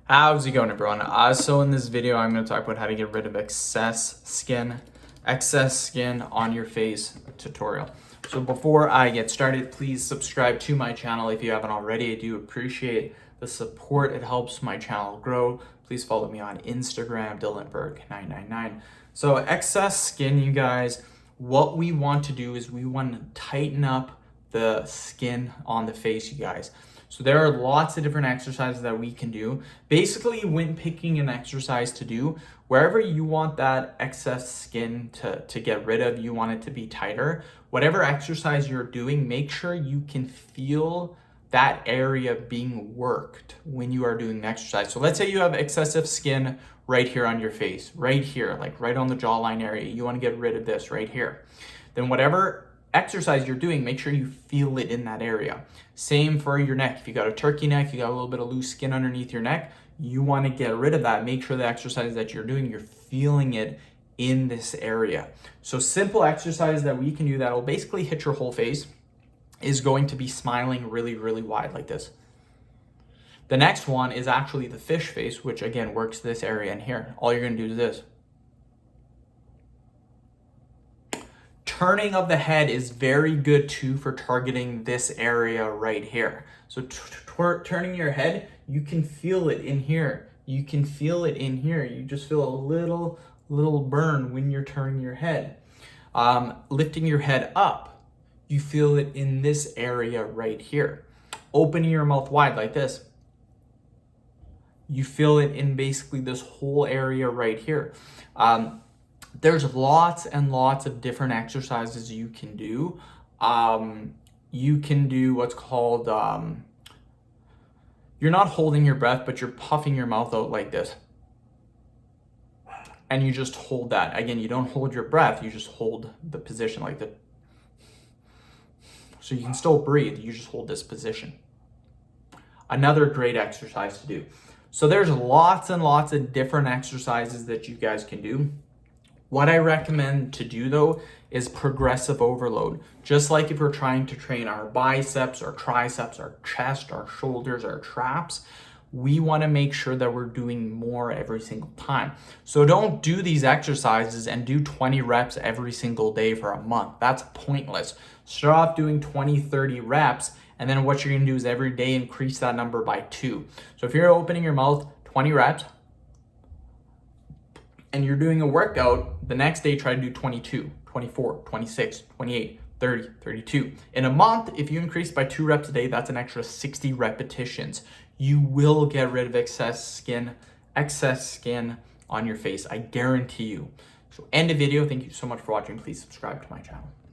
How's it going, everyone? So in this video, I'm going to talk about how to get rid of excess skin on your face tutorial. So before I get started, please subscribe to my channel if you haven't already. I do appreciate the support. It helps my channel grow. Please follow me on Instagram, DylanBurke999. So excess skin, you guys, what we want to do is we want to tighten up the skin on the face, you guys. So there are lots of different exercises that we can do. Basically, when picking an exercise to do, wherever you want that excess skin to get rid of, you want it to be tighter, whatever exercise you're doing, make sure you can feel that area being worked when you are doing the exercise. So let's say you have excessive skin right here on your face, right here, like right on the jawline area. You want to get rid of this right here. Then whatever exercise you're doing, make sure you feel it in that area. Same for your neck. If you got a turkey neck, you got a little bit of loose skin underneath your neck, you want to get rid of that. Make sure the exercise that you're doing, you're feeling it in this area. So simple exercise that we can do that will basically hit your whole face is going to be smiling really, really wide like this. The next one is actually the fish face, which again works this area in here. All you're going to do is this. Turning of the head is very good too for targeting this area right here. So turning your head, you can feel it in here. You can feel it in here. You just feel a little burn when you're turning your head. Lifting your head up, you feel it in this area right here. Opening your mouth wide like this, you feel it in basically this whole area right here. There's lots and lots of different exercises you can do. You can do what's called, you're not holding your breath, but you're puffing your mouth out like this. And you just hold that. Again, you don't hold your breath, you just hold the position like that. So you can still breathe, you just hold this position. Another great exercise to do. So there's lots and lots of different exercises that you guys can do. What I recommend to do though is progressive overload. Just like if we're trying to train our biceps, our triceps, our chest, our shoulders, our traps, we want to make sure that we're doing more every single time. So don't do these exercises and do 20 reps every single day for a month. That's pointless. Start off doing 20, 30 reps, and then what you're going to do is every day increase that number by 2. So if you're opening your mouth, 20 reps, and you're doing a workout, the next day try to do 22, 24, 26, 28, 30, 32. In a month, if you increase by 2 reps a day, that's an extra 60 repetitions. You will get rid of excess skin on your face. I guarantee you. So end the video. Thank you so much for watching. Please subscribe to my channel.